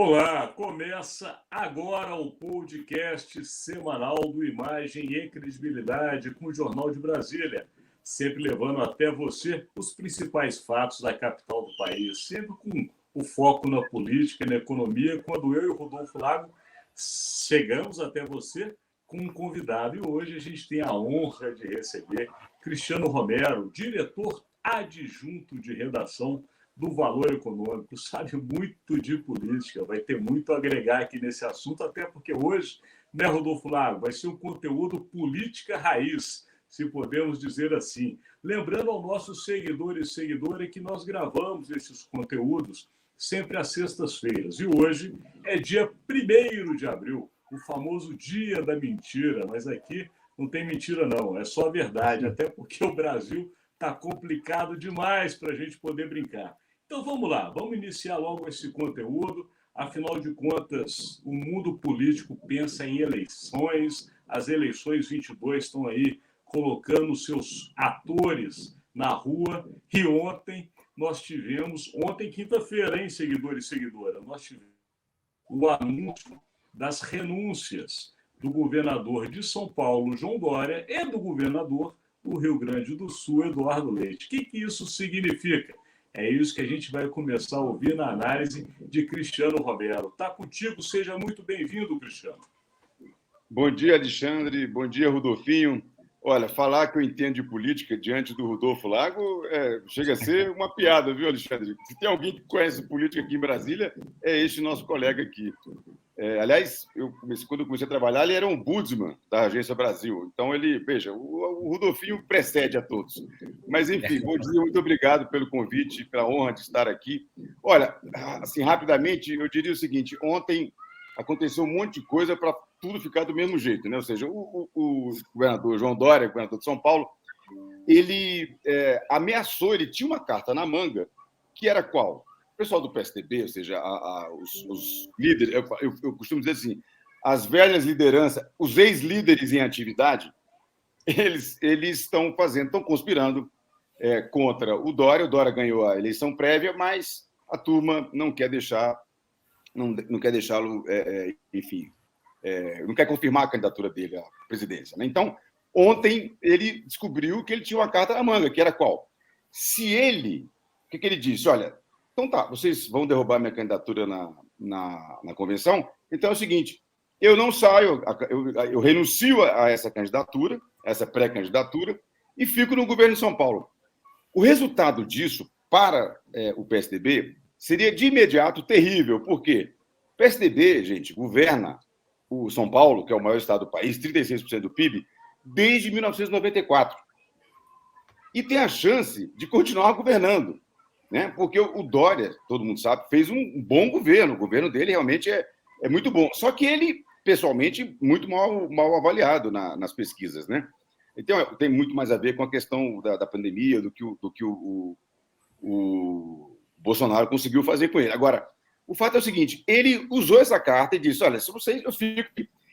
Olá, começa agora o podcast semanal do Imagem e Credibilidade com o Jornal de Brasília, sempre levando até você os principais fatos da capital do país, sempre com o foco na política e na economia, quando eu e o Rodolfo Lago chegamos até você com um convidado. E hoje a gente tem a honra de receber Cristiano Romero, diretor adjunto de redação do Valor Econômico, sabe muito de política, vai ter muito a agregar aqui nesse assunto, até porque hoje, né, Rodolfo Lago, vai ser um conteúdo política raiz, se podemos dizer assim. Lembrando ao nossos seguidores e seguidoras que nós gravamos esses conteúdos sempre às sextas-feiras. E hoje é dia 1º de abril, o famoso dia da mentira, mas aqui não tem mentira não, é só a verdade, até porque o Brasil está complicado demais para a gente poder brincar. Então vamos lá, vamos iniciar logo esse conteúdo. Afinal de contas, o mundo político pensa em eleições, as eleições 22 estão aí colocando seus atores na rua. E ontem, quinta-feira, hein, seguidores e seguidoras, nós tivemos o anúncio das renúncias do governador de São Paulo, João Dória, e do governador do Rio Grande do Sul, Eduardo Leite. O que isso significa? É isso que a gente vai começar a ouvir na análise de Cristiano Romero. Está contigo, seja muito bem-vindo, Cristiano. Bom dia, Alexandre. Bom dia, Rodolfinho. Olha, falar que eu entendo de política diante do Rodolfo Lago chega a ser uma piada, viu, Alexandre? Se tem alguém que conhece política aqui em Brasília, é este nosso colega aqui. Aliás, quando eu comecei a trabalhar, ele era um ombudsman da Agência Brasil. Então, veja, o Rodolfinho precede a todos. Mas, enfim, bom dia, muito obrigado pelo convite, pela honra de estar aqui. Olha, assim, rapidamente, eu diria o seguinte: ontem aconteceu um monte de coisa para tudo ficar do mesmo jeito, né? Ou seja, o governador João Dória, governador de São Paulo, ele ameaçou, ele tinha uma carta na manga, que era qual? O pessoal do PSDB, ou seja, os líderes, eu costumo dizer assim, as velhas lideranças, os ex-líderes em atividade, eles estão conspirando contra o Dória. O Dória ganhou a eleição prévia, mas a turma não quer deixá-lo, enfim, não quer confirmar a candidatura dele à presidência, né? Então, ontem ele descobriu que ele tinha uma carta na manga, que era qual? O que ele disse? Olha, então tá, vocês vão derrubar minha candidatura na convenção, então é o seguinte, eu não saio, eu renuncio a essa candidatura, essa pré-candidatura, e fico no governo de São Paulo. O resultado disso, para o PSDB, seria de imediato terrível. Por quê? O PSDB, gente, governa o São Paulo, que é o maior estado do país, 36% do PIB, desde 1994. E tem a chance de continuar governando, né? Porque o Dória, todo mundo sabe, fez um bom governo. O governo dele realmente é muito bom. Só que ele, pessoalmente, muito mal avaliado nas pesquisas, né? Então, tem muito mais a ver com a questão da pandemia do que o Bolsonaro conseguiu fazer com ele. Agora, o fato é o seguinte, ele usou essa carta e disse, olha, se vocês, eu fico...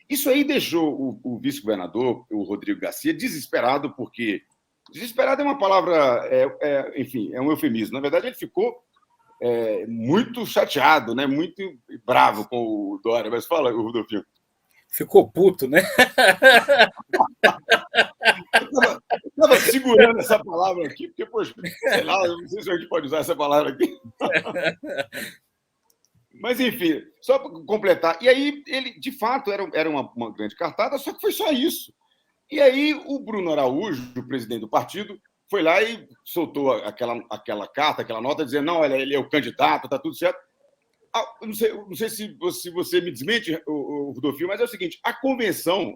Isso aí deixou o vice-governador, o Rodrigo Garcia, desesperado, porque... Desesperado é uma palavra, enfim, é um eufemismo. Na verdade, ele ficou muito chateado, né? Muito bravo com o Dória. Mas fala, Rodolfinho. Ficou puto, né? Eu estava segurando essa palavra aqui, porque, poxa, sei lá, eu não sei se a gente pode usar essa palavra aqui. Mas, enfim, só para completar. E aí, ele, de fato, era uma grande cartada, só que foi só isso. E aí, o Bruno Araújo, o presidente do partido, foi lá e soltou aquela carta, aquela nota, dizendo, não, ele é o candidato, está tudo certo. Eu não sei se você me desmente, o Rodolfo, mas é o seguinte, as convenções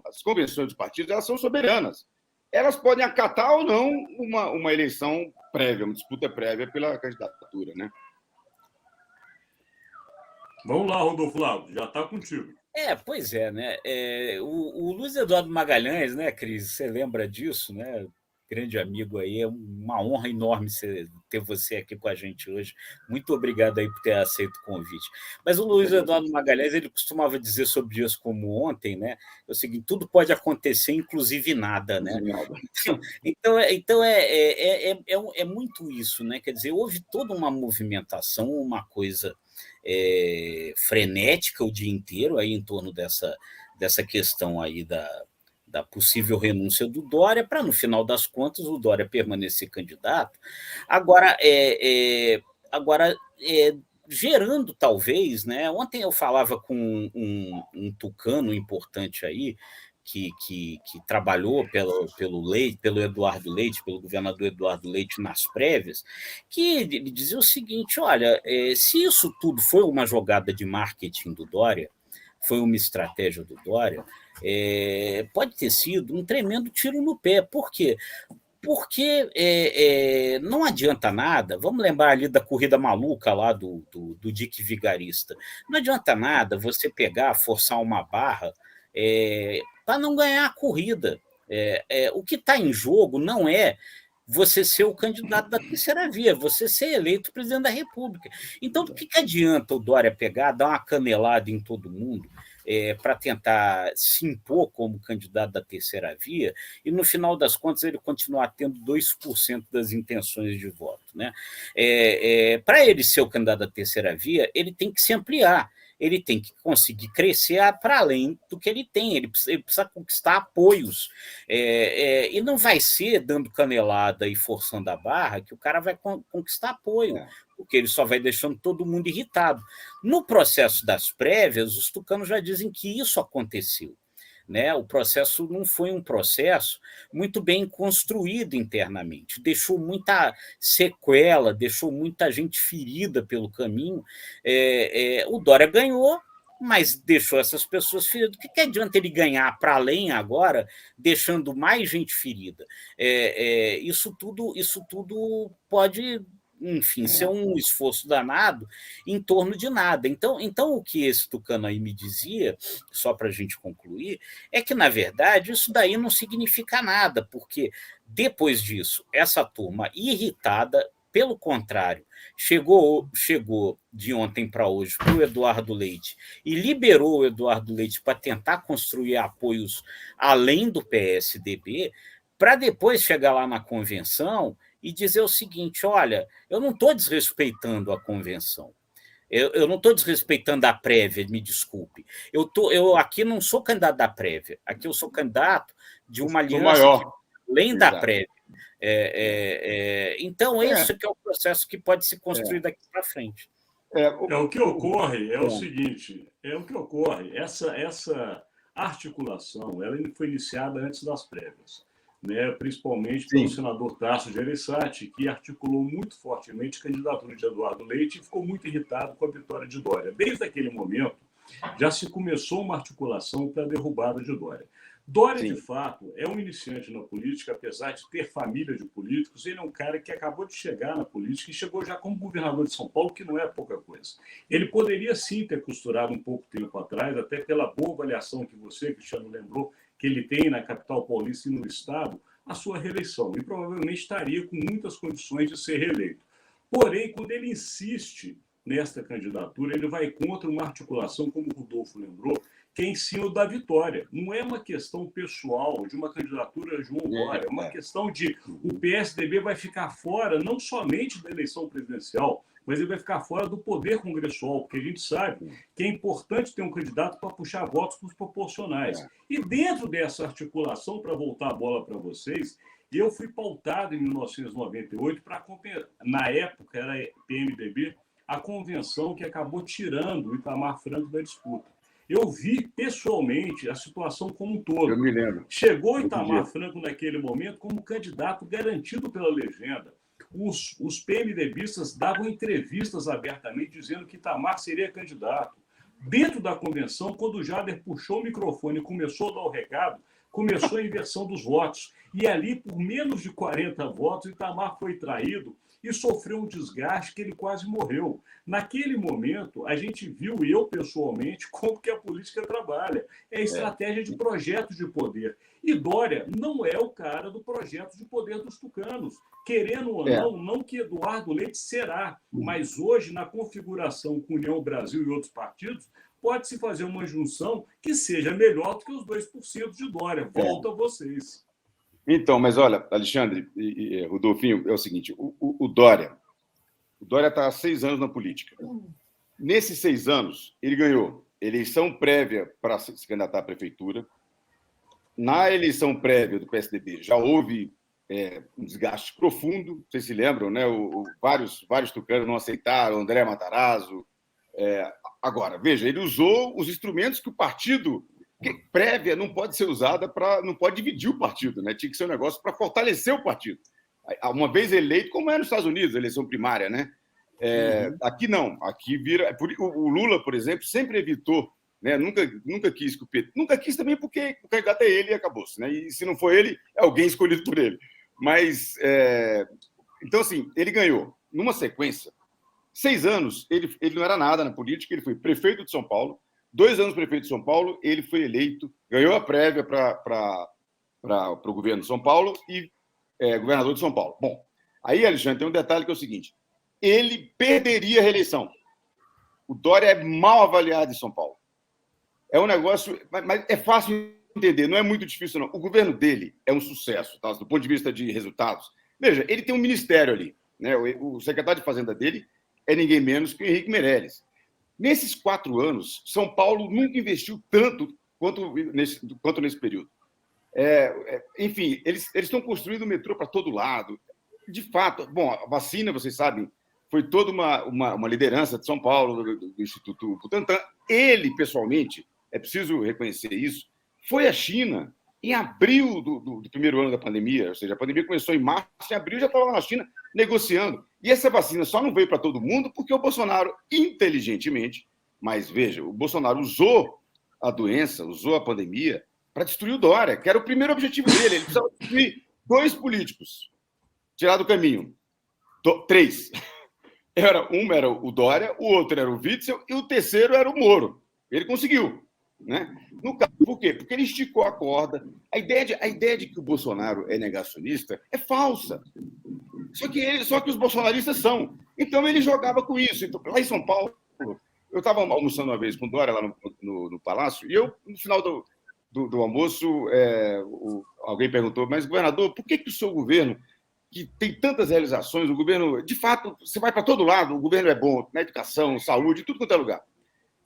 dos partidos, elas são soberanas. Elas podem acatar ou não uma eleição prévia, uma disputa prévia pela candidatura, né? Vamos lá, Rodolfo Lago, já está contigo. Pois é, né? O Luiz Eduardo Magalhães, né, Cris? Você lembra disso, né? Grande amigo aí, é uma honra enorme ter você aqui com a gente hoje. Muito obrigado aí por ter aceito o convite. Mas o Luiz Eduardo Magalhães, ele costumava dizer sobre dias como ontem, né? É o seguinte, tudo pode acontecer, inclusive nada, né? Então é muito isso, né? Quer dizer, houve toda uma movimentação, uma coisa frenética o dia inteiro aí em torno dessa questão aí da possível renúncia do Dória, para, no final das contas, o Dória permanecer candidato. Agora, gerando, talvez, né? Ontem eu falava com um tucano importante aí, que trabalhou pelo Eduardo Leite, pelo governador Eduardo Leite nas prévias, que ele dizia o seguinte: olha, se isso tudo foi uma jogada de marketing do Dória, foi uma estratégia do Dória, pode ter sido um tremendo tiro no pé. Por quê? Porque não adianta nada, vamos lembrar ali da corrida maluca lá do Dick Vigarista, não adianta nada você pegar, forçar uma barra para não ganhar a corrida. O que está em jogo não é você ser o candidato da terceira via, você ser eleito presidente da República. Então, por que adianta o Dória pegar, dar uma canelada em todo mundo para tentar se impor como candidato da terceira via e, no final das contas, ele continuar tendo 2% das intenções de voto, né? Para ele ser o candidato da terceira via, ele tem que se ampliar. Ele tem que conseguir crescer para além do que ele tem, ele precisa conquistar apoios. E não vai ser dando canelada e forçando a barra que o cara vai conquistar apoio, porque ele só vai deixando todo mundo irritado. No processo das prévias, os tucanos já dizem que isso aconteceu. Né? O processo não foi um processo muito bem construído internamente, deixou muita sequela, deixou muita gente ferida pelo caminho. O Dória ganhou, mas deixou essas pessoas feridas. O que adianta ele ganhar para além agora, deixando mais gente ferida? Isso tudo pode, enfim, ser um esforço danado em torno de nada. Então o que esse tucano aí me dizia, só para a gente concluir, é que, na verdade, isso daí não significa nada, porque depois disso, essa turma irritada, pelo contrário, chegou de ontem para hoje para o Eduardo Leite e liberou o Eduardo Leite para tentar construir apoios além do PSDB, para depois chegar lá na convenção e dizer o seguinte: olha, eu não estou desrespeitando a convenção, eu não estou desrespeitando a prévia, me desculpe. Eu aqui não sou candidato da prévia, aqui eu sou candidato de uma aliança além da prévia. Então, esse que é o processo que pode se construir daqui para frente. O que ocorre é o seguinte: essa articulação ela foi iniciada antes das prévias. Né, principalmente pelo senador Tasso Gereissati, que articulou muito fortemente a candidatura de Eduardo Leite e ficou muito irritado com a vitória de Dória. Desde aquele momento, já se começou uma articulação para a derrubada de Dória. Dória, de fato, é um iniciante na política, apesar de ter família de políticos. Ele é um cara que acabou de chegar na política e chegou já como governador de São Paulo, que não é pouca coisa. Ele poderia, sim, ter costurado um pouco tempo atrás, até pela boa avaliação que você, Cristiano, lembrou, que ele tem na capital paulista e no estado, a sua reeleição. E provavelmente estaria com muitas condições de ser reeleito. Porém, quando ele insiste nesta candidatura, ele vai contra uma articulação, como o Rodolfo lembrou, que é em cima da vitória. Não é uma questão pessoal de uma candidatura de João Dória, é uma questão de o PSDB vai ficar fora não somente da eleição presidencial, mas ele vai ficar fora do poder congressual, porque a gente sabe que é importante ter um candidato para puxar votos para os proporcionais. E dentro dessa articulação, para voltar a bola para vocês, eu fui pautado em 1998 para acompanhar, na época era PMDB, a convenção que acabou tirando o Itamar Franco da disputa. Eu vi pessoalmente a situação como um todo. Eu me lembro. Chegou Itamar Franco naquele momento como candidato garantido pela legenda. Os PMDBistas davam entrevistas abertamente dizendo que Itamar seria candidato. Dentro da convenção, quando o Jader puxou o microfone e começou a dar o recado, começou a inversão dos votos. E ali, por menos de 40 votos, Itamar foi traído e sofreu um desgaste que ele quase morreu. Naquele momento, a gente viu, e eu pessoalmente, como que a política trabalha. É a estratégia de projetos de poder. E Dória não é o cara do projeto de poder dos tucanos. Querendo ou não que Eduardo Leite será. Mas hoje, na configuração com União Brasil e outros partidos, pode-se fazer uma junção que seja melhor do que os 2% de Dória. Volto a vocês. Então, mas olha, Alexandre e Rodolfinho, é o seguinte, o Dória está há 6 anos na política. Nesses 6 anos, ele ganhou eleição prévia para se candidatar à prefeitura. Na eleição prévia do PSDB já houve um desgaste profundo, vocês se lembram, né? Vários tucanos não aceitaram, André Matarazzo. Agora, veja, ele usou os instrumentos que o partido, que prévia não pode ser usada não pode dividir o partido, né? Tinha que ser um negócio para fortalecer o partido. Uma vez eleito, como é nos Estados Unidos, a eleição primária, né? Aqui não, aqui vira. O Lula, por exemplo, sempre evitou, né? Nunca quis que o PT. Nunca quis também porque o candidato é ele e acabou-se, né? E se não for ele, é alguém escolhido por ele. Mas, então, assim, ele ganhou, numa sequência, 6 anos, ele não era nada na política, ele foi prefeito de São Paulo, 2 anos prefeito de São Paulo, ele foi eleito, ganhou a prévia para o governo de São Paulo e governador de São Paulo. Bom, aí, Alexandre, tem um detalhe que é o seguinte: ele perderia a reeleição. O Dória é mal avaliado em São Paulo. É um negócio, mas é fácil entender, não é muito difícil, não. O governo dele é um sucesso, tá? Do ponto de vista de resultados. Veja, ele tem um ministério ali, né? O secretário de Fazenda dele é ninguém menos que o Henrique Meirelles. Nesses 4 anos, São Paulo nunca investiu tanto quanto nesse período. Enfim, eles estão construindo o metrô para todo lado. De fato, bom, a vacina, vocês sabem, foi toda uma liderança de São Paulo, do Instituto Butantan. Ele, pessoalmente, é preciso reconhecer isso, foi à China em abril do primeiro ano da pandemia, ou seja, a pandemia começou em março, em abril já estava lá na China negociando. E essa vacina só não veio para todo mundo porque o Bolsonaro, inteligentemente, mas veja, o Bolsonaro usou a doença, usou a pandemia para destruir o Dória, que era o primeiro objetivo dele. Ele precisava destruir 2 políticos, tirar do caminho. 3. Um era o Dória, o outro era o Witzel e o terceiro era o Moro. Ele conseguiu. Né? No caso, por quê? Porque ele esticou a corda. A ideia de que o Bolsonaro é negacionista é falsa. Só que os bolsonaristas são. Então ele jogava com isso. Então, lá em São Paulo, eu estava almoçando uma vez com o Dória lá no Palácio, e eu, no final do almoço, alguém perguntou: mas, governador, por que o seu governo, que tem tantas realizações, o governo, de fato, você vai para todo lado, o governo é bom, na educação, saúde, tudo quanto é lugar,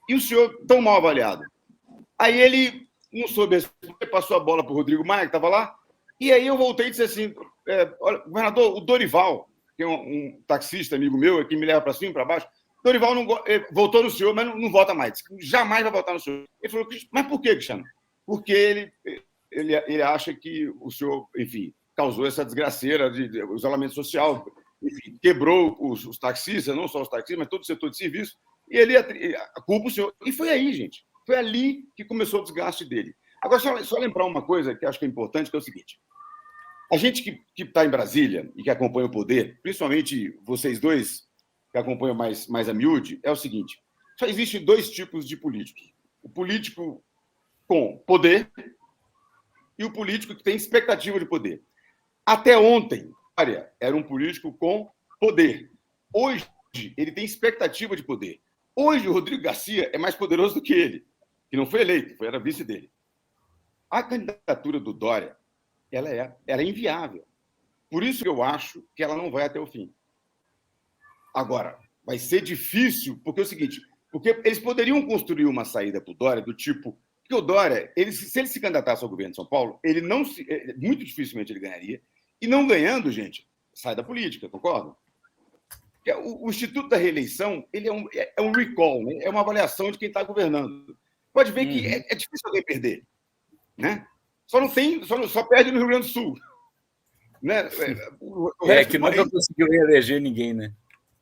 e o senhor tão mal avaliado? Aí ele não soube responder, passou a bola para o Rodrigo Maia, que estava lá, e aí eu voltei e disse assim: olha, governador, o Dorival, que é um taxista amigo meu, que me leva para cima e para baixo, Dorival voltou no senhor, mas não vota mais, jamais vai votar no senhor. Ele falou: mas por que, Cristiano? Porque ele acha que o senhor, enfim, causou essa desgraceira de isolamento social, enfim, quebrou os taxistas, não só os taxistas, mas todo o setor de serviço, e ele culpa o senhor. E foi aí, gente. Foi ali que começou o desgaste dele. Agora, só lembrar uma coisa que acho que é importante, que é o seguinte: a gente que está em Brasília e que acompanha o poder, principalmente vocês dois que acompanham mais a miúde, é o seguinte: só existem 2 tipos de políticos. O político com poder e o político que tem expectativa de poder. Até ontem, Dória era um político com poder. Hoje, ele tem expectativa de poder. Hoje, o Rodrigo Garcia é mais poderoso do que ele, que não foi eleito, era vice dele. A candidatura do Dória, ela é inviável. Por isso que eu acho que ela não vai até o fim. Agora, vai ser difícil, porque é o seguinte: porque eles poderiam construir uma saída para o Dória do tipo... Porque o Dória, se ele se candidatasse ao governo de São Paulo, muito dificilmente ele ganharia, e não ganhando, gente, sai da política, concordam? O Instituto da Reeleição, ele é um recall, né? É uma avaliação de quem está governando. Pode ver que é difícil alguém perder, né? Só perde no Rio Grande do Sul, né? Que nunca conseguiu reeleger ninguém, né?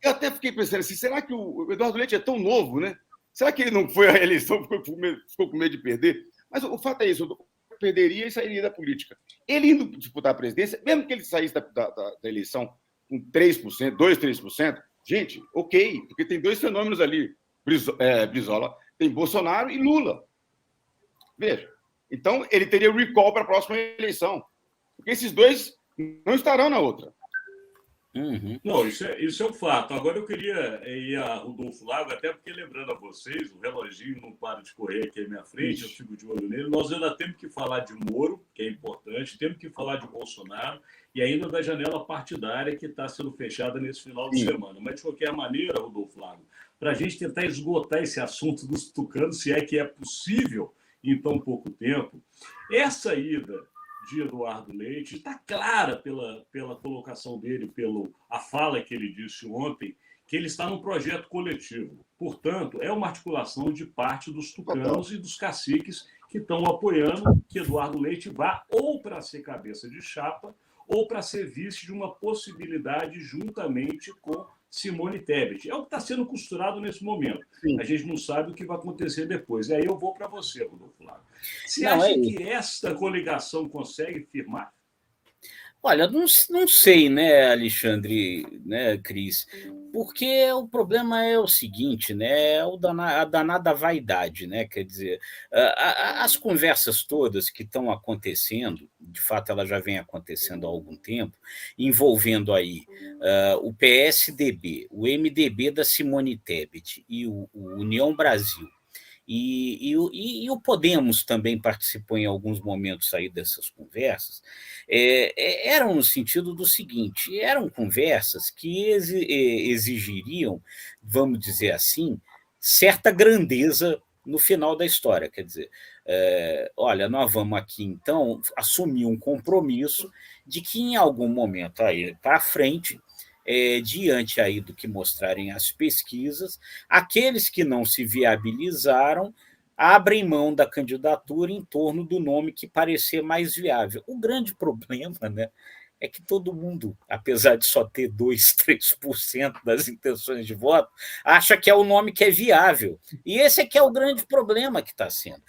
Eu até fiquei pensando assim: será que o Eduardo Leite é tão novo, né? Será que ele não foi à eleição, ficou com medo de perder? Mas o fato é isso: eu perderia e sairia da política. Ele indo disputar a presidência, mesmo que ele saísse da eleição com 3%, 3%, gente, ok, porque tem 2 fenômenos ali, Brizola, tem Bolsonaro e Lula. Veja, então ele teria recall para a próxima eleição, porque esses 2 não estarão na outra. Não, isso é um fato. Agora eu queria ir a Rodolfo Lago, até porque, lembrando a vocês, o reloginho não para de correr aqui à minha frente, eu fico de olho nele. Nós ainda temos que falar de Moro, que é importante, temos que falar de Bolsonaro e ainda da janela partidária que está sendo fechada nesse final de semana. Mas, de qualquer maneira, Rodolfo Lago, para a gente tentar esgotar esse assunto dos tucanos, se é que é possível em tão pouco tempo. Essa ida de Eduardo Leite está clara pela colocação dele, a fala que ele disse ontem, que ele está num projeto coletivo. Portanto, é uma articulação de parte dos tucanos e dos caciques que estão apoiando que Eduardo Leite vá ou para ser cabeça de chapa ou para ser vice de uma possibilidade juntamente com Simone Tebet. É o que está sendo costurado nesse momento. Sim. A gente não sabe o que vai acontecer depois. E aí eu vou para você, Rodolfo Lago. Você acha que esta coligação consegue firmar? Olha, não sei, né, Alexandre, né, Cris, porque o problema é o seguinte, né, é a danada vaidade, né, quer dizer, as conversas todas que estão acontecendo, de fato elas já vêm acontecendo há algum tempo, envolvendo aí o PSDB, o MDB da Simone Tebet e o União Brasil, e o Podemos também participou em alguns momentos aí dessas conversas, eram no sentido do seguinte, eram conversas que exigiriam, vamos dizer assim, certa grandeza no final da história, quer dizer, olha, nós vamos aqui então assumir um compromisso de que em algum momento aí para frente, diante aí do que mostrarem as pesquisas, aqueles que não se viabilizaram abrem mão da candidatura em torno do nome que parecer mais viável. O grande problema, né, é que todo mundo, apesar de só ter 2%, 3% das intenções de voto, acha que é o nome que é viável. E esse é que é o grande problema que está sendo.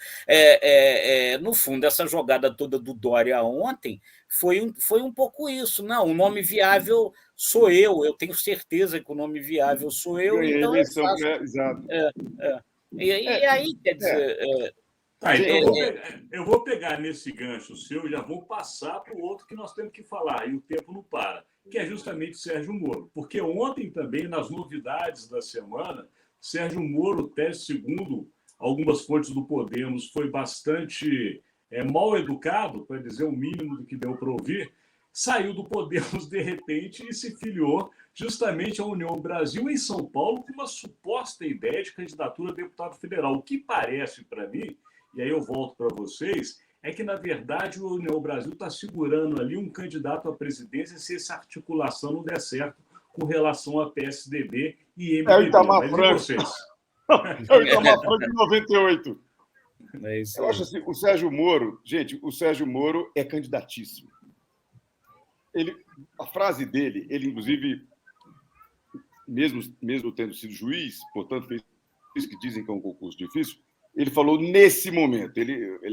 No fundo, essa jogada toda do Dória ontem foi um pouco isso. Não, o nome viável sou eu tenho certeza que o nome viável sou eu, então eu faço. Exato. E aí, quer dizer... então eu vou pegar nesse gancho seu e já vou passar para o outro que nós temos que falar, e o tempo não para, que é justamente o Sérgio Moro. Porque ontem também, nas novidades da semana, Sérgio Moro, até segundo algumas fontes do Podemos, foi bastante mal educado, para dizer o mínimo do que deu para ouvir, saiu do Podemos de repente e se filiou justamente à União Brasil em São Paulo com uma suposta ideia de candidatura a deputado federal. O que parece para mim, e aí eu volto para vocês, é que, na verdade, o União Brasil está segurando ali um candidato à presidência se essa articulação não der certo com relação a PSDB e MDB. É o Itamar Franco. Vocês? É o Itamar Franco de 98. Eu acho assim, o Sérgio Moro, gente, o Sérgio Moro é candidatíssimo. A frase dele, ele, inclusive, mesmo tendo sido juiz, portanto, fez isso que dizem que é um concurso difícil, ele falou nesse momento,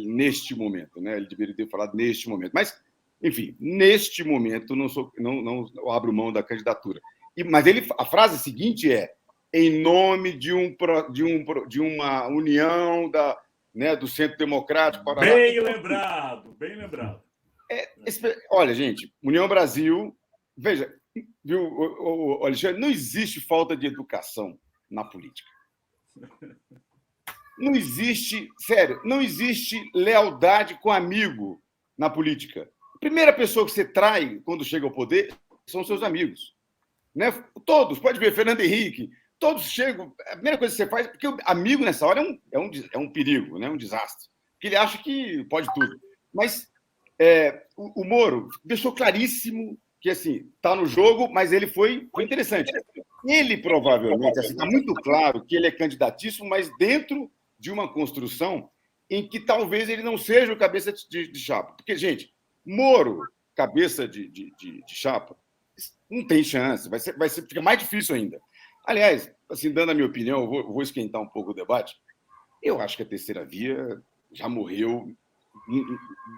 neste momento, né? Ele deveria ter falado neste momento. Mas, enfim, neste momento não abro mão da candidatura. Mas a frase seguinte é em nome de uma união do Centro Democrático. Bem lembrado, bem lembrado. Olha, gente, União Brasil, veja, viu, Alexandre, não existe falta de educação na política. Não existe, sério, não existe lealdade com amigo na política. A primeira pessoa que você trai quando chega ao poder são seus amigos. Né? Todos, pode ver, Fernando Henrique, todos chegam. A primeira coisa que você faz, porque o amigo nessa hora é um perigo, né? Um desastre. Porque ele acha que pode tudo. Mas o Moro deixou claríssimo que assim está no jogo, mas ele foi interessante. Ele provavelmente, está muito claro que ele é candidatíssimo, mas dentro de uma construção em que talvez ele não seja o cabeça de chapa. Porque, gente, Moro, cabeça de chapa, não tem chance, fica mais difícil ainda. Aliás, assim, dando a minha opinião, eu vou esquentar um pouco o debate, eu acho que a terceira via já morreu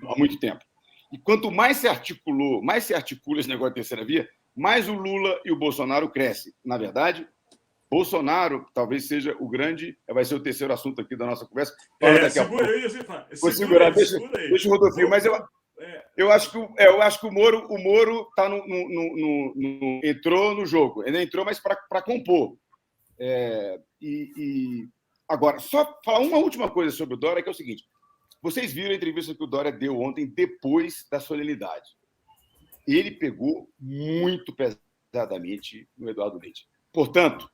há muito tempo. E quanto mais se articula esse negócio de terceira via, mais o Lula e o Bolsonaro crescem. Na verdade, Bolsonaro talvez seja vai ser o terceiro assunto aqui da nossa conversa. Segura aí, vou segurar, deixa o Rodolfo, mas eu acho que o Moro tá entrou no jogo. Ele entrou, mas para compor. Agora, só falar uma última coisa sobre o Dória, que é o seguinte. Vocês viram a entrevista que o Dória deu ontem, depois da solenidade. Ele pegou muito pesadamente no Eduardo Leite. Portanto,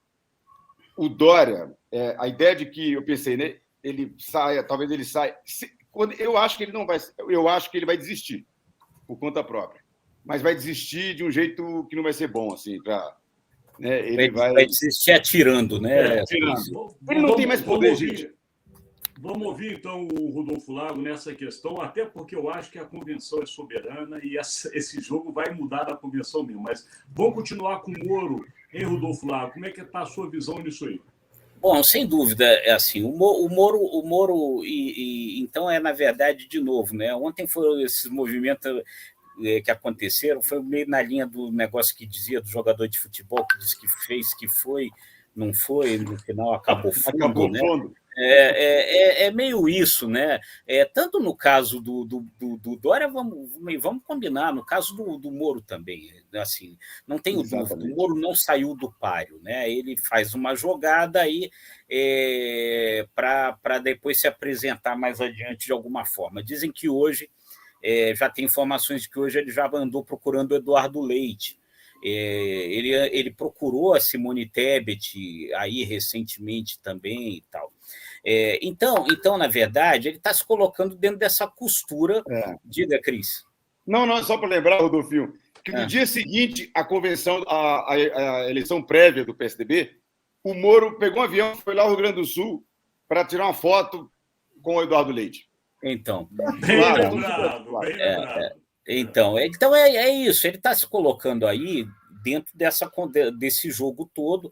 o Dória, a ideia de que eu pensei, né, ele saia, talvez ele saia. Eu acho que ele não vai. Eu acho que ele vai desistir por conta própria, mas vai desistir de um jeito que não vai ser bom, assim, né, ele vai desistir atirando, né? Atirando. Ele não tem mais poder, gente. Vamos ouvir, então, o Rodolfo Lago nessa questão, até porque eu acho que a convenção é soberana e esse jogo vai mudar da convenção mesmo. Mas vamos continuar com o Moro, hein, Rodolfo Lago? Como é que está a sua visão nisso aí? Bom, sem dúvida, é assim, o Moro então na verdade, de novo, né? Ontem foram esses movimentos que aconteceram, foi meio na linha do negócio que dizia do jogador de futebol, que disse que fez, que foi, não foi, no final acabou fundo, acabou né? fundo. É meio isso, né? Tanto no caso do Dória, vamos combinar, no caso do Moro também, assim, não tenho dúvida, o Moro não saiu do páreo, né? Ele faz uma jogada aí para depois se apresentar mais adiante de alguma forma. Dizem que hoje, já tem informações de que hoje ele já andou procurando o Eduardo Leite. Ele procurou a Simone Tebet aí recentemente também e tal. Então, na verdade, ele está se colocando dentro dessa costura. Diga, Cris. Não, só para lembrar, Rodolfinho, que no dia seguinte à convenção, a eleição prévia do PSDB, o Moro pegou um avião, foi lá ao Rio Grande do Sul para tirar uma foto com o Eduardo Leite. Então, bem lembrado. Então é isso, ele está se colocando aí dentro desse jogo todo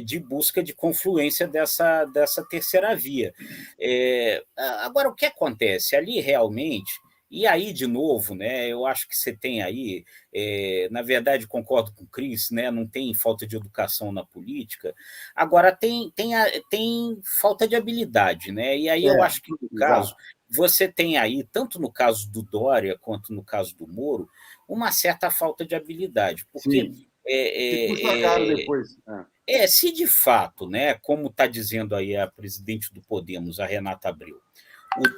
de busca de confluência dessa terceira via. Agora, o que acontece? Ali realmente, e aí, de novo, né, eu acho que você tem aí, na verdade, concordo com o Cris, né, não tem falta de educação na política, agora tem falta de habilidade, né? E aí eu acho que, no caso, você tem aí, tanto no caso do Dória quanto no caso do Moro, uma certa falta de habilidade, porque custa caro depois. Se de fato, né, como está dizendo aí a presidente do Podemos, a Renata Abreu,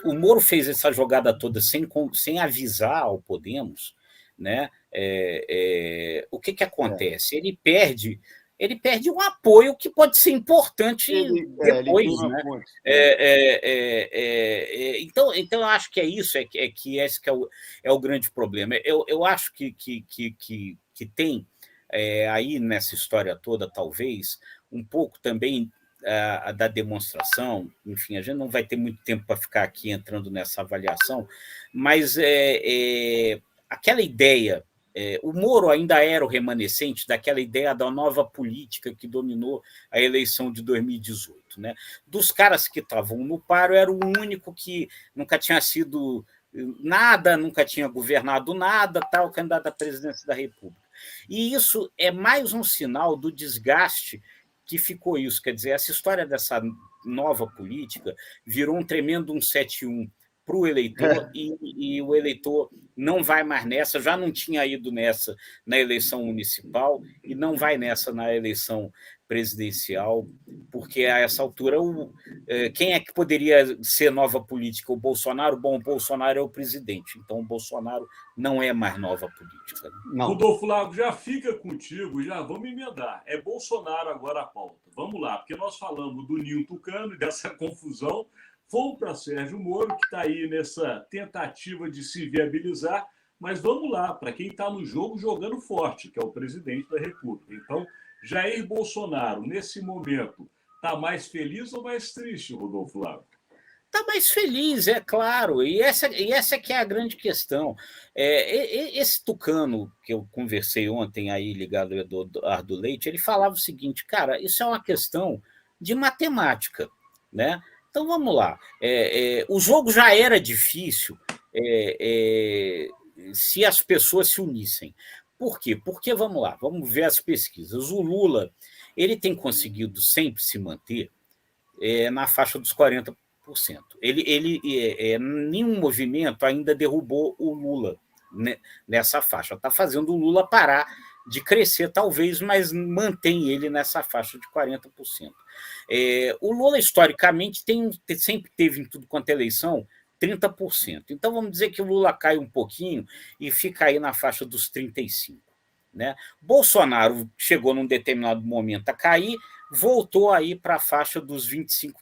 o Moro fez essa jogada toda sem avisar ao Podemos, né? O que acontece? Ele perde um apoio que pode ser importante depois, né? Então, eu acho que é isso, que esse que é o grande problema. Eu acho que tem aí nessa história toda, talvez, um pouco também da demonstração, enfim, a gente não vai ter muito tempo para ficar aqui entrando nessa avaliação, mas aquela ideia, o Moro ainda era o remanescente daquela ideia da nova política que dominou a eleição de 2018. Né? Dos caras que estavam no páreo, era o único que nunca tinha sido nada, nunca tinha governado nada, tal, candidato à presidência da República. E isso é mais um sinal do desgaste que ficou isso. Quer dizer, essa história dessa nova política virou um tremendo 171 para o eleitor e o eleitor não vai mais nessa, já não tinha ido nessa na eleição municipal e não vai nessa na eleição presidencial, porque a essa altura quem é que poderia ser nova política? O Bolsonaro? Bom, o Bolsonaro é o presidente, então o Bolsonaro não é mais nova política. Não. Rodolfo Lago, já fica contigo, já vamos emendar. É Bolsonaro agora a pauta. Vamos lá, porque nós falamos do Ninho Tucano e dessa confusão. Fomos para Sérgio Moro, que está aí nessa tentativa de se viabilizar, mas vamos lá, para quem está no jogo jogando forte, que é o presidente da República. Então, Jair Bolsonaro, nesse momento, está mais feliz ou mais triste, Rodolfo Lago? Está mais feliz, é claro, e essa que é a grande questão. Esse tucano que eu conversei ontem aí ligado ao Eduardo Leite, ele falava o seguinte, cara, isso é uma questão de matemática, né? Então vamos lá, o jogo já era difícil se as pessoas se unissem. Por quê? Porque, vamos lá, vamos ver as pesquisas. O Lula ele tem conseguido sempre se manter na faixa dos 40%. Nenhum movimento ainda derrubou o Lula nessa faixa. Está fazendo o Lula parar de crescer, talvez, mas mantém ele nessa faixa de 40%. O Lula, historicamente, sempre teve em tudo quanto é eleição 30%. Então, vamos dizer que o Lula cai um pouquinho e fica aí na faixa dos 35%. Né? Bolsonaro chegou num determinado momento a cair, voltou aí para a faixa dos 25%.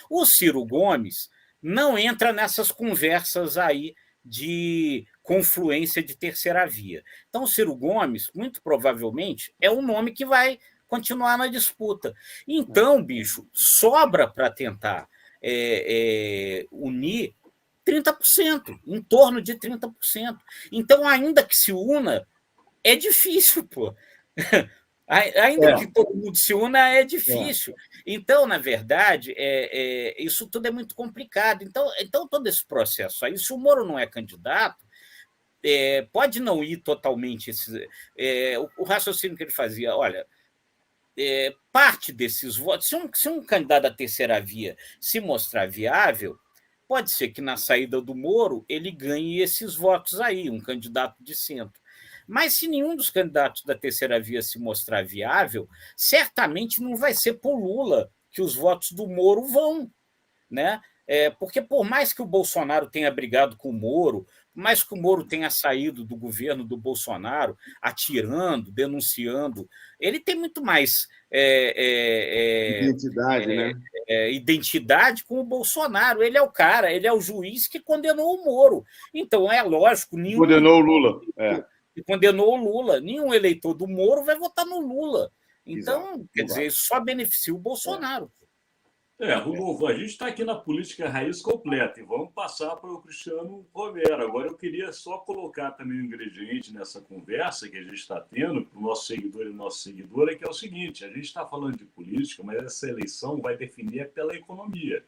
O Ciro Gomes não entra nessas conversas aí de confluência de terceira via. Então, o Ciro Gomes, muito provavelmente, é um nome que vai continuar na disputa. Então, bicho, sobra para tentar unir 30%, em torno de 30%. Então, ainda que se una, é difícil, pô. Ainda que todo mundo se una, é difícil. Então, na verdade, isso tudo é muito complicado. Então, todo esse processo aí, se o Moro não é candidato, pode não ir totalmente. O raciocínio que ele fazia, olha, parte desses votos, se um candidato da terceira via se mostrar viável, pode ser que na saída do Moro ele ganhe esses votos aí, um candidato de centro. Mas se nenhum dos candidatos da terceira via se mostrar viável, certamente não vai ser por Lula que os votos do Moro vão, né? Porque por mais que o Bolsonaro tenha brigado com o Moro, por mais que o Moro tenha saído do governo do Bolsonaro, atirando, denunciando, ele tem muito mais identidade, né? Identidade com o Bolsonaro. Ele é o cara, ele é o juiz que condenou o Moro. Então, é lógico... Condenou o Lula. E condenou o Lula. Nenhum eleitor do Moro vai votar no Lula. Então, Exato. quer dizer, isso só beneficia o Bolsonaro. Rodolfo, a gente está aqui na política raiz completa e vamos passar para o Cristiano Romero. Agora, eu queria só colocar também um ingrediente nessa conversa que a gente está tendo para o nosso seguidor e nossa seguidora, que é o seguinte: a gente está falando de política, mas essa eleição vai definir pela economia.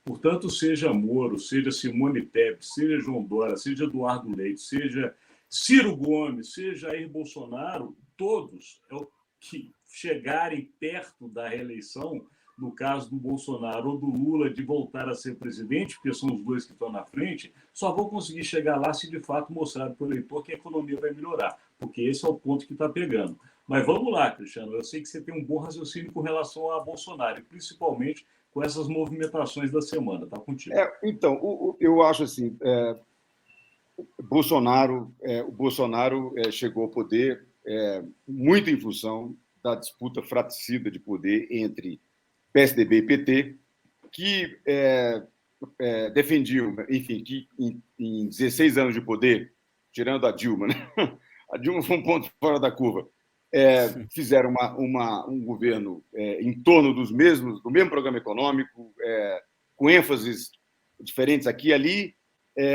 Portanto, seja Moro, seja Simone Tebet, seja João Dória, seja Eduardo Leite, seja Ciro Gomes, seja Jair Bolsonaro, todos que chegarem perto da reeleição, no caso do Bolsonaro ou do Lula, de voltar a ser presidente, porque são os dois que estão na frente, só vão conseguir chegar lá se de fato mostrar para o eleitor que a economia vai melhorar, porque esse é o ponto que está pegando. Mas vamos lá, Cristiano, eu sei que você tem um bom raciocínio com relação a Bolsonaro, principalmente com essas movimentações da semana. Está contigo. Então, eu acho assim, o Bolsonaro chegou ao poder muito em função da disputa fratricida de poder entre PSDB e PT, que defendiam, enfim, que em 16 anos de poder, tirando a Dilma, né? A Dilma foi um ponto fora da curva, fizeram um governo em torno do mesmo programa econômico, com ênfases diferentes aqui e ali,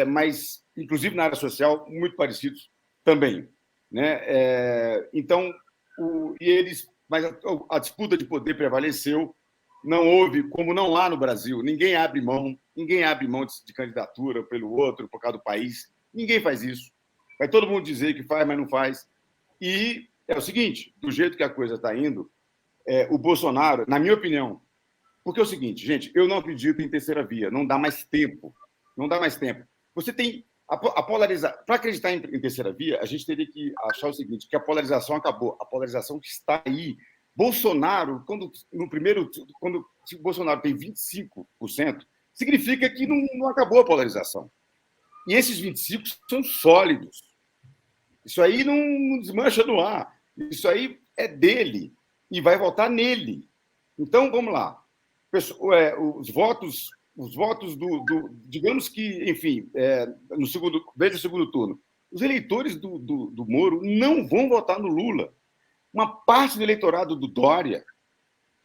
mas, inclusive na área social, muito parecidos também, né? Então, mas a disputa de poder prevaleceu. Não houve, como não há no Brasil, ninguém abre mão de candidatura pelo outro, por causa do país. Ninguém faz isso. Vai todo mundo dizer que faz, mas não faz. E é o seguinte, do jeito que a coisa está indo, o Bolsonaro, na minha opinião, porque é o seguinte, gente, eu não acredito em terceira via, não dá mais tempo. Não dá mais tempo. Você tem a polarização. Para acreditar em terceira via, a gente teria que achar o seguinte, que a polarização acabou. A polarização está aí. Bolsonaro, quando o Bolsonaro tem 25%, significa que não acabou a polarização. E esses 25% são sólidos. Isso aí não desmancha no ar. Isso aí é dele e vai votar nele. Então, vamos lá. Os votos digamos que, enfim, veja o segundo turno. Os eleitores do Moro não vão votar no Lula. Uma parte do eleitorado do Dória,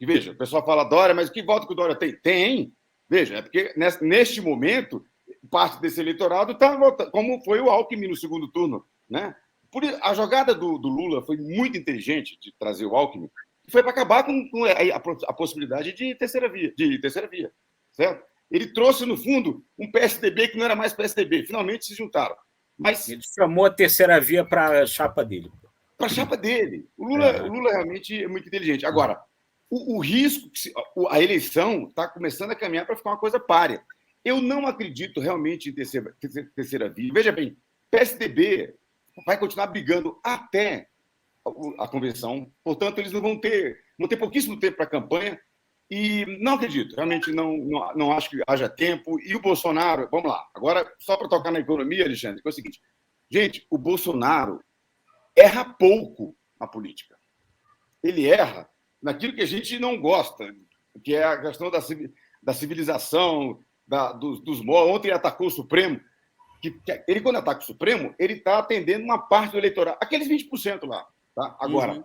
e veja, o pessoal fala Dória, mas que voto que o Dória tem? Tem, veja, é porque neste momento, parte desse eleitorado está votando, como foi o Alckmin no segundo turno, né? A jogada do Lula foi muito inteligente de trazer o Alckmin, que foi para acabar com a possibilidade de terceira via, certo? Ele trouxe, no fundo, um PSDB que não era mais PSDB, finalmente se juntaram. Mas ele chamou a terceira via para a chapa dele. Para a chapa dele. O Lula realmente é muito inteligente. Agora, o risco, a eleição está começando a caminhar para ficar uma coisa párea. Eu não acredito realmente em terceira via. Veja bem, PSDB vai continuar brigando até a convenção, portanto, eles vão ter pouquíssimo tempo para a campanha, e não acredito, realmente não acho que haja tempo. E o Bolsonaro, vamos lá, agora, só para tocar na economia, Alexandre, que é o seguinte, gente, o Bolsonaro erra pouco na política. Ele erra naquilo que a gente não gosta, que é a questão da civilização, dos modos. Ontem ele atacou o Supremo. Ele, quando ataca o Supremo, ele está atendendo uma parte do eleitorado, aqueles 20% lá. Tá? Agora,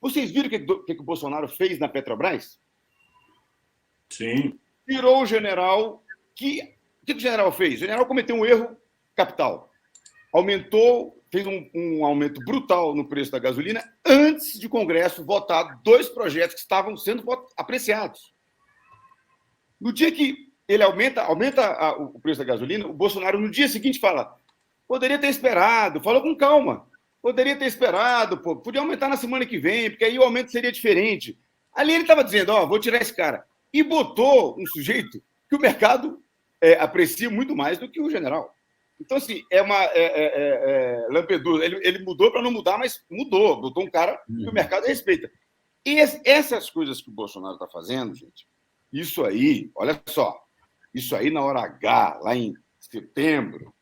vocês viram o que o Bolsonaro fez na Petrobras? Sim. Tirou o general. O que o general fez? O general cometeu um erro capital. Fez um aumento brutal no preço da gasolina antes de o Congresso votar 2 projetos que estavam sendo apreciados. No dia que ele aumenta o preço da gasolina, o Bolsonaro, no dia seguinte, fala: poderia ter esperado, falou com calma, poderia ter esperado, podia aumentar na semana que vem, porque aí o aumento seria diferente. Ali ele estava dizendo: vou tirar esse cara. E botou um sujeito que o mercado aprecia muito mais do que o general. Então, assim, Lampedusa. Ele mudou para não mudar, mas mudou. Botou um cara que o mercado respeita. E essas coisas que o Bolsonaro está fazendo, gente, isso aí, olha só, isso aí na hora H, lá em setembro,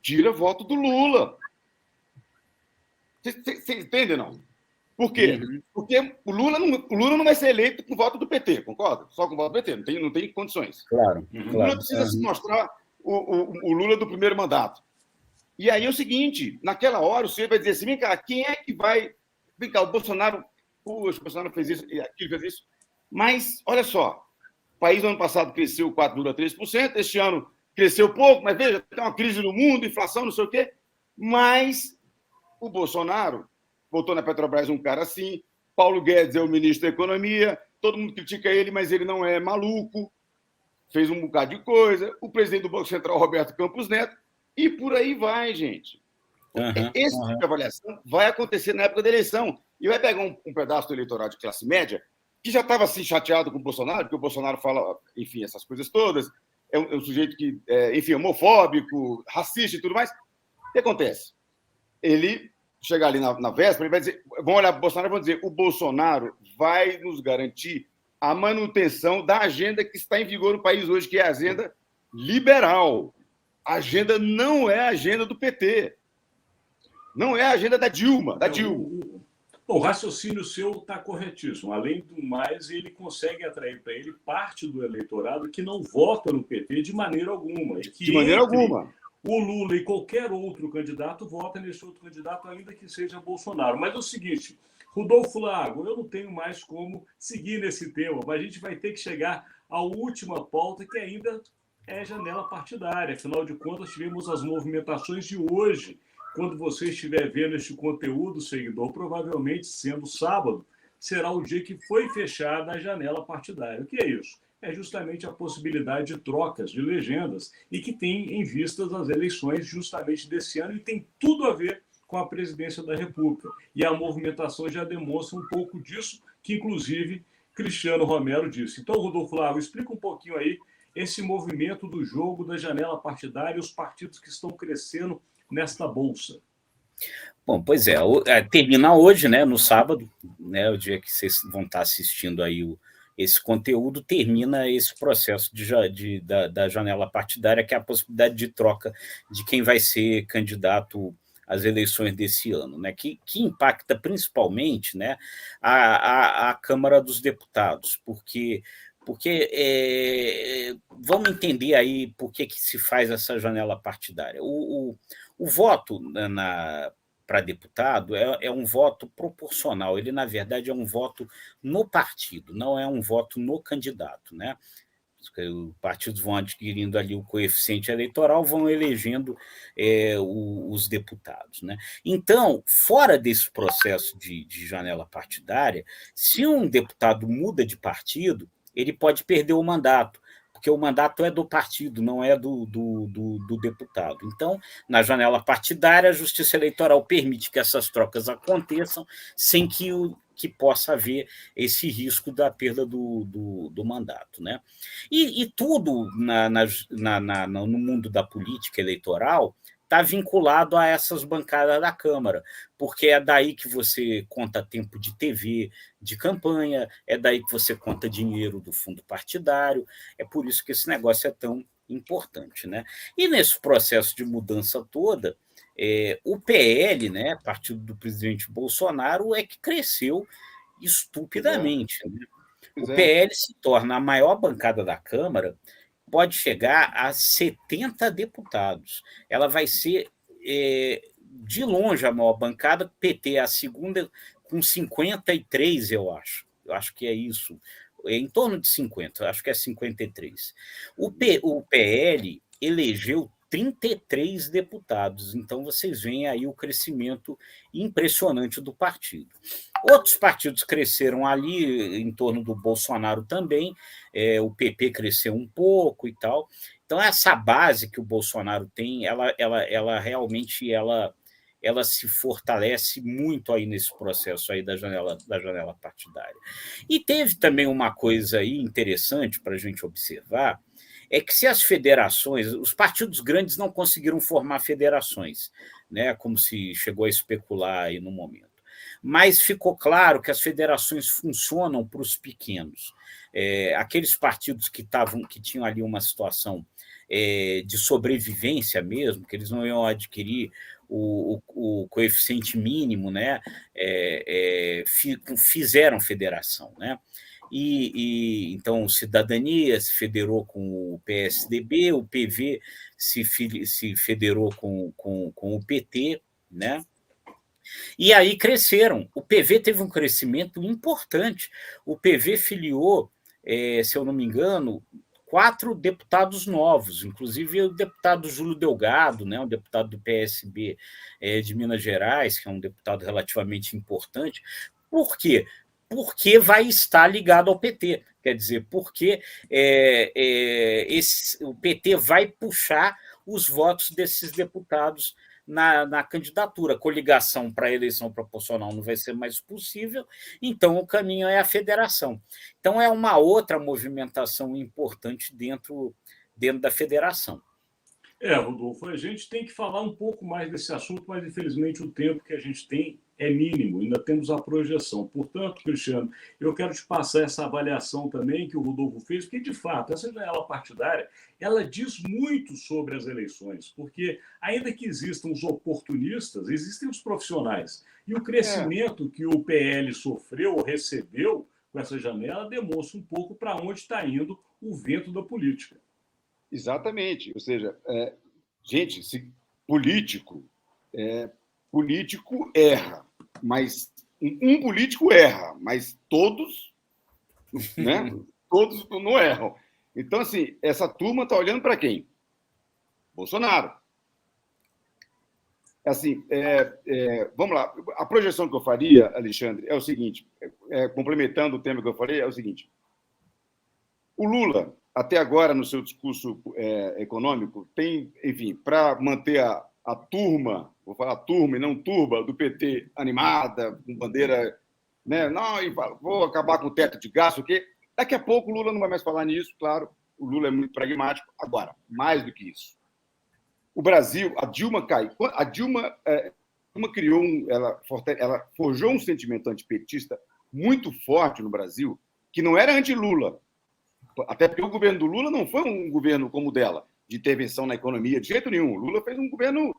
tira voto do Lula. Você entende, não? Por quê? Porque o Lula não vai ser eleito com voto do PT, concorda? Só com voto do PT, não tem condições. Claro. O Lula precisa se mostrar o Lula do primeiro mandato. E aí é o seguinte, naquela hora o senhor vai dizer assim: vem cá, quem é que vai... Vem cá, o Bolsonaro fez isso, aquilo fez isso. Mas, olha só, o país no ano passado cresceu 4,3%, este ano cresceu pouco, mas veja, tem uma crise no mundo, inflação, não sei o quê. Mas o Bolsonaro botou na Petrobras um cara assim, Paulo Guedes é o ministro da Economia, todo mundo critica ele, mas ele não é maluco, fez um bocado de coisa, o presidente do Banco Central, Roberto Campos Neto, e por aí vai, gente. Esse tipo de avaliação vai acontecer na época da eleição, e vai pegar um pedaço do eleitorado de classe média, que já estava assim chateado com o Bolsonaro, porque o Bolsonaro fala, enfim, essas coisas todas, é um sujeito que, enfim, homofóbico, racista e tudo mais. O que acontece? Ele chegar ali na véspera, ele vai dizer, vão olhar para o Bolsonaro e vão dizer: o Bolsonaro vai nos garantir a manutenção da agenda que está em vigor no país hoje, que é a agenda liberal. A agenda não é a agenda do PT. Não é a agenda da Dilma. O raciocínio seu está corretíssimo. Além do mais, ele consegue atrair para ele parte do eleitorado que não vota no PT de maneira alguma. E que de maneira alguma. O Lula e qualquer outro candidato vota nesse outro candidato, ainda que seja Bolsonaro. Mas é o seguinte, Rodolfo Lago, eu não tenho mais como seguir nesse tema, mas a gente vai ter que chegar à última pauta, que ainda é janela partidária. Afinal de contas, tivemos as movimentações de hoje. Quando você estiver vendo este conteúdo, seguidor, provavelmente sendo sábado, será o dia que foi fechada a janela partidária. O que é isso? É justamente a possibilidade de trocas de legendas e que tem em vistas as eleições justamente desse ano e tem tudo a ver com a presidência da República. E a movimentação já demonstra um pouco disso, que inclusive Cristiano Romero disse. Então, Rodolfo Lago, explica um pouquinho aí esse movimento do jogo da janela partidária e os partidos que estão crescendo nesta bolsa. Bom, pois termina hoje, né, no sábado, né, o dia que vocês vão estar assistindo aí esse conteúdo, termina esse processo da janela partidária, que é a possibilidade de troca de quem vai ser candidato às eleições desse ano, né, que impacta principalmente, né, a Câmara dos Deputados, porque vamos entender aí por que se faz essa janela partidária. O voto para deputado é um voto proporcional, ele, na verdade, é um voto no partido, não é um voto no candidato, né? Os partidos vão adquirindo ali o coeficiente eleitoral, vão elegendo os deputados, né? Então, fora desse processo de janela partidária, se um deputado muda de partido, ele pode perder o mandato, porque o mandato é do partido, não é do deputado. Então, na janela partidária, a Justiça Eleitoral permite que essas trocas aconteçam sem que possa haver esse risco da perda do mandato, né? E tudo no mundo da política eleitoral está vinculado a essas bancadas da Câmara, porque é daí que você conta tempo de TV, de campanha, é daí que você conta dinheiro do fundo partidário, é por isso que esse negócio é tão importante, né? E nesse processo de mudança toda, o PL, né, partido do presidente Bolsonaro, é que cresceu estupidamente. Né? O Pois é. PL se torna a maior bancada da Câmara, pode chegar a 70 deputados. Ela vai ser, de longe, a maior bancada, PT, a segunda, com 53, eu acho. Eu acho que é isso. É em torno de 50, acho que é 53. O PL elegeu 33 deputados, então vocês veem aí o crescimento impressionante do partido. Outros partidos cresceram ali em torno do Bolsonaro também, o PP cresceu um pouco e tal. Então, essa base que o Bolsonaro tem, ela realmente ela se fortalece muito aí nesse processo aí da janela partidária. E teve também uma coisa aí interessante para a gente observar, é que se as federações, os partidos grandes não conseguiram formar federações, né, como se chegou a especular aí no momento. Mas ficou claro que as federações funcionam para os pequenos. Aqueles partidos que tinham ali uma situação de sobrevivência mesmo, que eles não iam adquirir o coeficiente mínimo, né? Fizeram federação, né? Então, Cidadania se federou com o PSDB, o PV se federou com o PT, né? E aí cresceram. O PV teve um crescimento importante. O PV filiou, se eu não me engano, 4 deputados novos, inclusive o deputado Júlio Delgado, né, um deputado do PSB de Minas Gerais, que é um deputado relativamente importante. Por quê? Porque vai estar ligado ao PT. Quer dizer, porque o PT vai puxar os votos desses deputados na candidatura. Coligação para a eleição proporcional não vai ser mais possível, então o caminho é a federação. Então, é uma outra movimentação importante dentro da federação. Rodolfo, a gente tem que falar um pouco mais desse assunto, mas infelizmente o tempo que a gente tem é mínimo, ainda temos a projeção. Portanto, Cristiano, eu quero te passar essa avaliação também que o Rodolfo fez, porque, de fato, essa janela partidária, ela diz muito sobre as eleições, porque, ainda que existam os oportunistas, existem os profissionais. E o crescimento que o PL sofreu ou recebeu com essa janela demonstra um pouco para onde está indo o vento da política. Exatamente. Ou seja, gente, político erra, mas um político erra, mas todos, né? Todos não erram. Então, assim, essa turma está olhando para quem? Bolsonaro. Assim, vamos lá. A projeção que eu faria, Alexandre, é o seguinte, complementando o tema que eu falei, é o seguinte. O Lula, até agora, no seu discurso econômico, tem, enfim, para manter a turma, vou falar turma e não turba, do PT animada, com bandeira, né? Não, vou acabar com o teto de gasto, o quê? Daqui a pouco o Lula não vai mais falar nisso, claro, o Lula é muito pragmático. Agora, mais do que isso, o Brasil, a Dilma cai. A Dilma criou, ela forjou um sentimento antipetista muito forte no Brasil, que não era anti-Lula, até porque o governo do Lula não foi um governo como o dela, de intervenção na economia, de jeito nenhum. O Lula fez um governo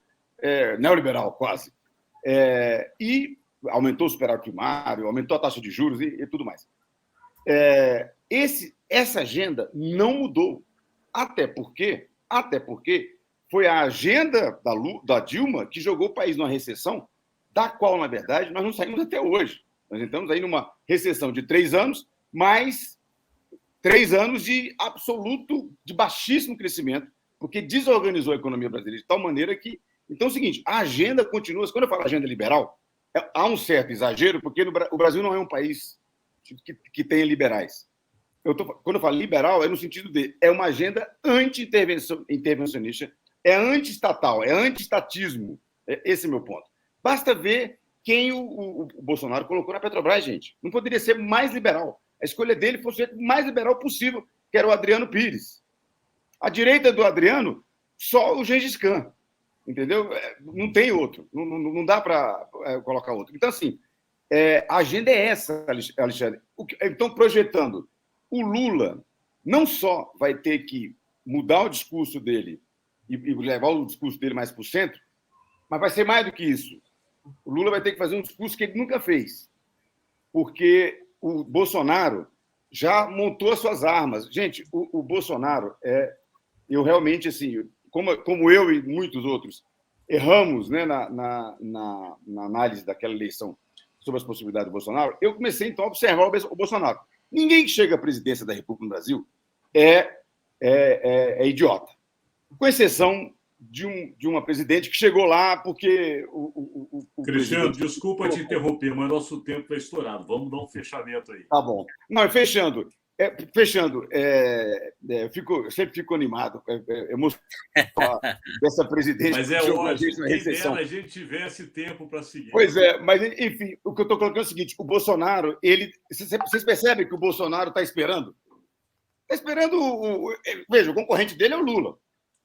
neoliberal, quase. E aumentou o superávit primário, aumentou a taxa de juros e tudo mais. Essa agenda não mudou. Até porque foi a agenda da Dilma que jogou o país numa recessão, da qual, na verdade, nós não saímos até hoje. Nós estamos aí numa recessão de 3 anos, mais 3 anos de baixíssimo crescimento, porque desorganizou a economia brasileira de tal maneira que... Então é o seguinte, a agenda continua... Quando eu falo agenda liberal, há um certo exagero, porque o Brasil não é um país que tenha liberais. Quando eu falo liberal, é no sentido de... É uma agenda anti-intervencionista, é anti-estatal, é anti-estatismo. Esse é o meu ponto. Basta ver quem o Bolsonaro colocou na Petrobras, gente. Não poderia ser mais liberal. A escolha dele foi o sujeito mais liberal possível, que era o Adriano Pires. A direita do Adriano, só o Gengis Khan. Entendeu? Não tem outro. Não dá para colocar outro. Então, assim, a agenda é essa, Alexandre. Então, projetando, o Lula não só vai ter que mudar o discurso dele e levar o discurso dele mais para o centro, mas vai ser mais do que isso. O Lula vai ter que fazer um discurso que ele nunca fez. porque o Bolsonaro já montou as suas armas. Gente, o Bolsonaro eu realmente, assim, como eu e muitos outros erramos, né, na análise daquela eleição sobre as possibilidades do Bolsonaro, eu comecei, então, a observar o Bolsonaro. Ninguém que chega à presidência da República no Brasil é idiota, com exceção de uma presidente que chegou lá porque o Cristiano, presidente... desculpa te interromper, mas nosso tempo está estourado. Vamos dar um fechamento aí. Tá bom. Não, fechando, eu sempre fico animado, emocionado dessa presidente. Mas é ótimo, quem dera a gente tivesse tempo para seguir. Pois é, mas, enfim, o que eu estou colocando é o seguinte, o Bolsonaro, vocês percebem que o Bolsonaro está esperando? Está esperando, veja, o concorrente dele é o Lula.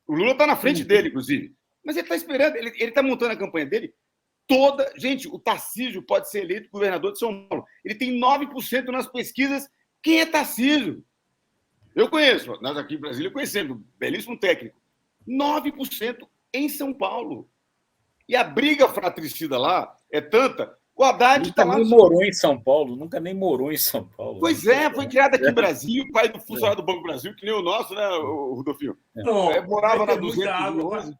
O Lula está na frente dele, inclusive. Mas ele está esperando, ele está montando a campanha dele toda... Gente, o Tarcísio pode ser eleito governador de São Paulo. Ele tem 9% nas pesquisas. Quem é Tarcísio? Eu conheço, nós aqui em Brasília conhecemos, belíssimo técnico. 9% em São Paulo. E a briga fratricida lá é tanta. O Haddad está lá... Nunca nem morou em São Paulo, nunca nem morou em São Paulo. Pois é, foi criado aqui em Brasília, o pai do funcionário do Banco do Brasil, que nem o nosso, né, o Rodolfinho? Não, morava na 211.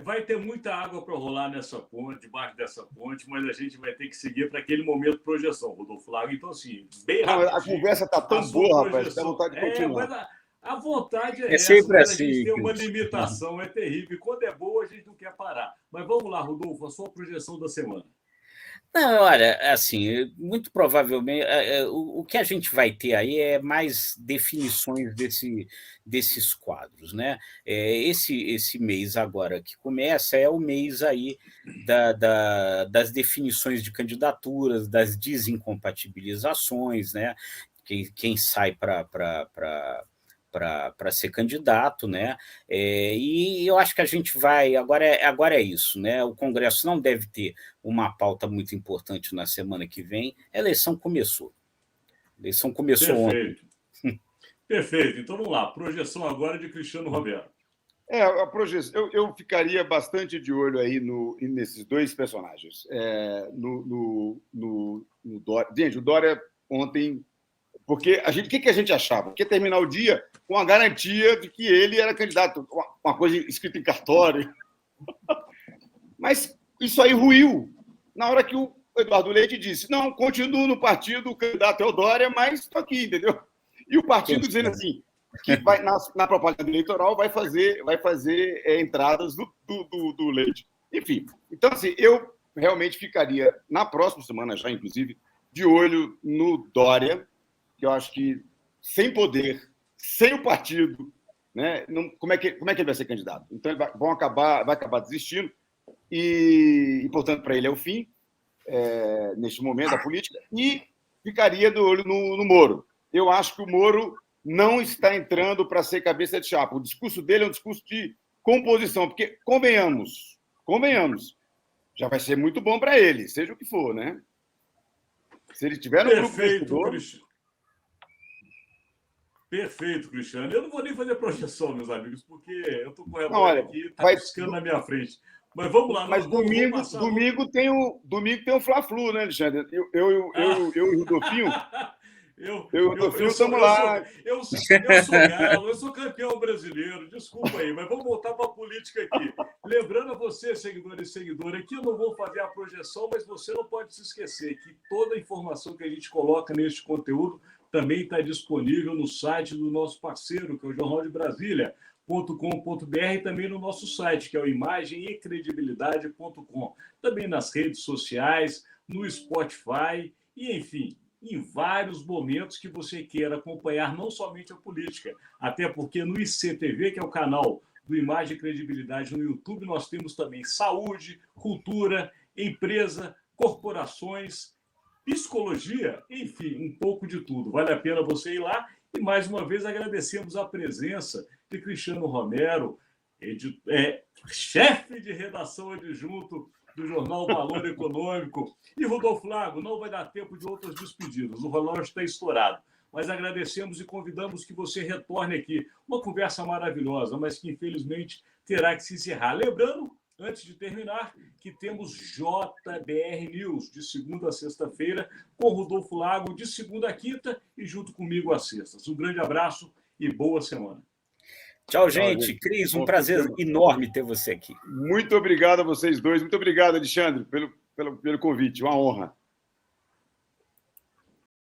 Vai ter muita água para rolar nessa ponte, debaixo dessa ponte, mas a gente vai ter que seguir para aquele momento de projeção, Rodolfo Lago. Então, assim, bem rápido. A conversa está tão boa, rapaz, dá vontade de continuar. Mas a vontade é sempre essa, assim. A gente tem uma limitação, é terrível. E quando é boa, a gente não quer parar. Mas vamos lá, Rodolfo, a sua projeção da semana. Não, olha, assim, muito provavelmente o que a gente vai ter aí é mais definições desses quadros, né? Esse mês agora que começa é o mês aí das definições de candidaturas, das desincompatibilizações, né? Quem sai para ser candidato, né? E eu acho que a gente vai... Agora é isso, né? O Congresso não deve ter uma pauta muito importante na semana que vem. A eleição começou. A eleição começou ontem. Perfeito. Então, vamos lá. Projeção agora de Cristiano Roberto. A projeção... Eu ficaria bastante de olho aí nesses dois personagens. No Dória. Gente, o Dória ontem... Porque o que a gente achava? Que ia terminar o dia com a garantia de que ele era candidato, uma coisa escrita em cartório. Mas isso aí ruiu na hora que o Eduardo Leite disse: não, continuo no partido, o candidato é o Dória, mas estou aqui, entendeu? E o partido dizendo assim, que vai, na propaganda eleitoral vai fazer entradas do Leite. Enfim, então, assim, eu realmente ficaria, na próxima semana já, inclusive, de olho no Dória, que eu acho que, sem poder, sem o partido, né, como é que ele vai ser candidato? Então, ele vai acabar desistindo e, portanto, para ele é o fim, neste momento, da política, e ficaria de olho no Moro. Eu acho que o Moro não está entrando para ser cabeça de chapa. O discurso dele é um discurso de composição, porque, convenhamos, já vai ser muito bom para ele, seja o que for, né? Se ele tiver no grupo vencedor... Perfeito, Cristiano. Eu não vou nem fazer projeção, meus amigos, porque eu estou com o relógio aqui, está piscando na minha frente. Mas vamos lá. Mas domingo tem o Fla-Flu, né, Alexandre? Eu e o Rodolfinho... Eu e o Rodolfinho estamos lá. Eu sou galo, eu sou campeão brasileiro, desculpa aí, mas vamos voltar para a política aqui. Lembrando a você, seguidor e seguidora, que eu não vou fazer a projeção, mas você não pode se esquecer que toda a informação que a gente coloca neste conteúdo também está disponível no site do nosso parceiro, que é o Jornal de Brasília.com.br, e também no nosso site, que é o imagemecredibilidade.com. Também nas redes sociais, no Spotify e, enfim, em vários momentos que você queira acompanhar não somente a política, até porque no ICTV, que é o canal do Imagem e Credibilidade no YouTube, nós temos também saúde, cultura, empresa, corporações, psicologia, enfim, um pouco de tudo. Vale a pena você ir lá. E, mais uma vez, agradecemos a presença de Cristiano Romero, chefe de redação adjunto do jornal Valor Econômico. E, Rodolfo Lago, não vai dar tempo de outras despedidas. O relógio está estourado. Mas agradecemos e convidamos que você retorne aqui. Uma conversa maravilhosa, mas que, infelizmente, terá que se encerrar. Lembrando antes de terminar, que temos JBR News, de segunda a sexta-feira, com Rodolfo Lago, de segunda a quinta, e junto comigo às sextas. Um grande abraço e boa semana. Tchau, gente. Cris, um prazer enorme ter você aqui. Muito obrigado a vocês dois. Muito obrigado, Alexandre, pelo convite. Uma honra.